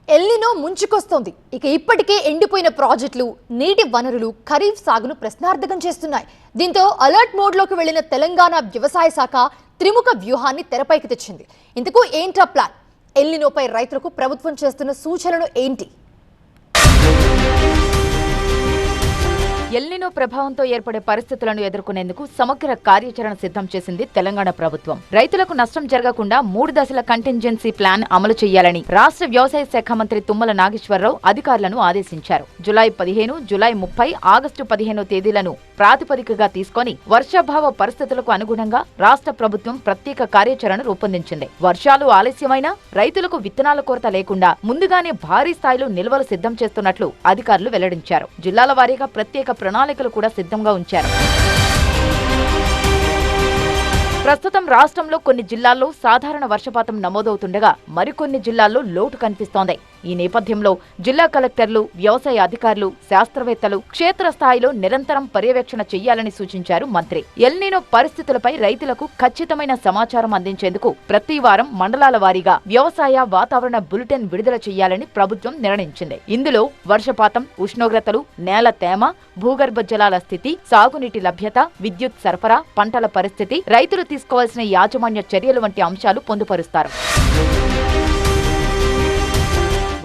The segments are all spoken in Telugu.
ఎల్నినో ముంచుకొస్తోంది. ఇక ఇప్పటికే ఎండిపోయిన ప్రాజెక్టులు, నీటి వనరులు ఖరీఫ్ సాగును ప్రశ్నార్థకం చేస్తున్నాయి. దీంతో అలర్ట్ మోడ్లోకి వెళ్లిన తెలంగాణ వ్యవసాయ శాఖ త్రిముఖ వ్యూహాన్ని తెరపైకి తెచ్చింది. ఇందుకు ఏంటా ప్లాన్? ఎల్నినోపై రైతులకు ప్రభుత్వం చేస్తున్న సూచనలు ఏంటి? ఎల్నినో ప్రభావంతో ఏర్పడే పరిస్థితులను ఎదుర్కొనేందుకు సమగ్ర కార్యాచరణ సిద్ధం చేసింది తెలంగాణ ప్రభుత్వం. రైతులకు నష్టం జరగకుండా 3 దశల కంటింజెన్సీ ప్లాన్ అమలు చేయాలని రాష్ట్ర వ్యవసాయ శాఖ మంత్రి తుమ్మల నాగేశ్వరరావు అధికారులను ఆదేశించారు. జులై 15, జులై 30, ఆగస్టు 15 తేదీలను ప్రాతిపదికగా తీసుకుని వర్షాభావ పరిస్థితులకు అనుగుణంగా రాష్ట్ర ప్రభుత్వం ప్రత్యేక కార్యాచరణ రూపొందించింది. వర్షాలు ఆలస్యమైనా రైతులకు విత్తనాల కొరత లేకుండా ముందుగానే భారీ స్థాయిలో నిల్వలు సిద్ధం చేస్తున్నట్లు అధికారులు వెల్లడించారు. జిల్లాల వారీగా ప్రత్యేక ప్రణాళికలు కూడా సిద్ధంగా ఉంచారు. ప్రస్తుతం రాష్ట్రంలో కొన్ని జిల్లాల్లో సాధారణ వర్షపాతం నమోదవుతుండగా మరికొన్ని జిల్లాల్లో లోటు కనిపిస్తోంది. ఈ నేపథ్యంలో జిల్లా కలెక్టర్లు, వ్యవసాయ అధికారులు, శాస్త్రవేత్తలు క్షేత్రస్థాయిలో నిరంతరం పర్యవేక్షణ చేయాలని సూచించారు మంత్రి. ఎల్నినో పరిస్థితులపై రైతులకు ఖచ్చితమైన సమాచారం అందించేందుకు ప్రతి వారం మండలాల వారీగా వ్యవసాయ వాతావరణ బులెటిన్ విడుదల చేయాలని ప్రభుత్వం నిర్ణయించింది. ఇందులో వర్షపాతం, ఉష్ణోగ్రతలు, నేల తేమ, భూగర్భ జలాల స్థితి, సాగునీటి లభ్యత, విద్యుత్ సరఫరా, పంటల పరిస్థితి, రైతులు తీసుకోవాల్సిన యాజమాన్య చర్యలు వంటి అంశాలు పొందుపరుస్తారు.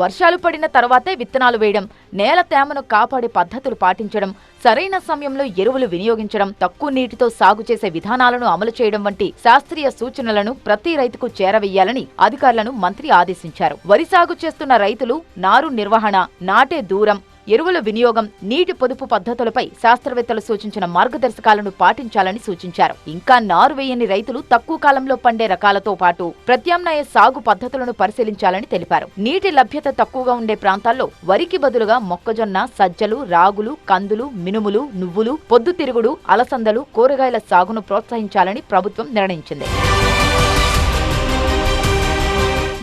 వర్షాలు పడిన తర్వాతే విత్తనాలు వేయడం, నేల తేమను కాపాడే పద్ధతులు పాటించడం, సరైన సమయంలో ఎరువులు వినియోగించడం, తక్కువ నీటితో సాగు చేసే విధానాలను అమలు చేయడం వంటి శాస్త్రీయ సూచనలను ప్రతి రైతుకు చేరవేయాలని అధికారులను మంత్రి ఆదేశించారు. వరి సాగు చేస్తున్న రైతులు నారు నిర్వహణ, నాటే దూరం, ఎరువుల వినియోగం, నీటి పొదుపు పద్ధతులపై శాస్త్రవేత్తలు సూచించిన మార్గదర్శకాలను పాటించాలని సూచించారు. ఇంకా నారు వేయని రైతులు తక్కువ కాలంలో పండే రకాలతో పాటు ప్రత్యామ్నాయ సాగు పద్ధతులను పరిశీలించాలని తెలిపారు. నీటి లభ్యత తక్కువగా ఉండే ప్రాంతాల్లో వరికి బదులుగా మొక్కజొన్న, సజ్జలు, రాగులు, కందులు, మినుములు, నువ్వులు, పొద్దుతిరుగుడు, అలసందలు, కూరగాయల సాగును ప్రోత్సహించాలని ప్రభుత్వం నిర్ణయించింది.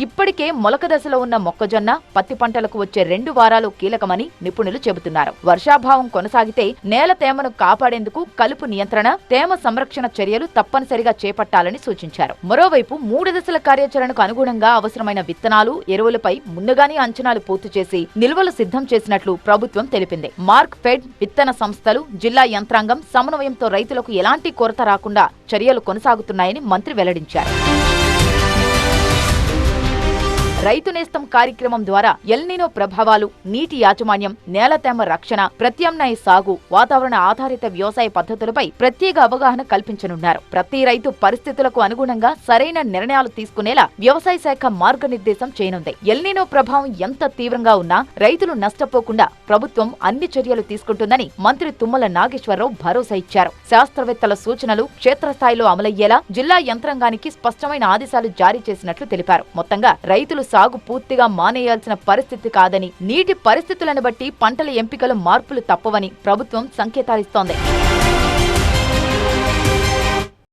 ఇప్పటికే మొలక దశలో ఉన్న మొక్కజొన్న, పత్తి పంటలకు వచ్చే 2 వారాలు కీలకమని నిపుణులు చెబుతున్నారు. వర్షాభావం కొనసాగితే నేల తేమను కాపాడేందుకు కలుపు నియంత్రణ, తేమ సంరక్షణ చర్యలు తప్పనిసరిగా చేపట్టాలని సూచించారు. మరోవైపు 3 దశల కార్యాచరణకు అనుగుణంగా అవసరమైన విత్తనాలు, ఎరువులపై ముందుగానే అంచనాలు పూర్తి చేసి నిల్వలు సిద్ధం చేసినట్లు ప్రభుత్వం తెలిపింది. మార్క్ ఫెడ్, విత్తన సంస్థలు, జిల్లా యంత్రాంగం సమన్వయంతో రైతులకు ఎలాంటి కొరత రాకుండా చర్యలు కొనసాగుతున్నాయని మంత్రి వెల్లడించారు. రైతు నేస్తం కార్యక్రమం ద్వారా ఎల్నినో ప్రభావాలు, నీటి యాజమాన్యం, నేల తేమ రక్షణ, ప్రత్యామ్నాయ సాగు, వాతావరణ ఆధారిత వ్యవసాయ పద్ధతులపై ప్రత్యేక అవగాహన కల్పించనున్నారు. ప్రతి రైతు పరిస్థితులకు అనుగుణంగా సరైన నిర్ణయాలు తీసుకునేలా వ్యవసాయ శాఖ మార్గనిర్దేశం చేయనుంది. ఎల్నినో ప్రభావం ఎంత తీవ్రంగా ఉన్నా రైతులు నష్టపోకుండా ప్రభుత్వం అన్ని చర్యలు తీసుకుంటుందని మంత్రి తుమ్మల నాగేశ్వరరావు భరోసా ఇచ్చారు. శాస్త్రవేత్తల సూచనలు క్షేత్రస్థాయిలో అమలయ్యేలా జిల్లా యంత్రాంగానికి స్పష్టమైన ఆదేశాలు జారీ చేసినట్లు తెలిపారు. మొత్తంగా రైతులు సాగు పూర్తిగా మానేయాల్సిన పరిస్థితి కాదని, నీటి పరిస్థితులను బట్టి పంటల ఎంపికలో మార్పులు తప్పవని ప్రభుత్వం సంకేతాలిస్తోంది.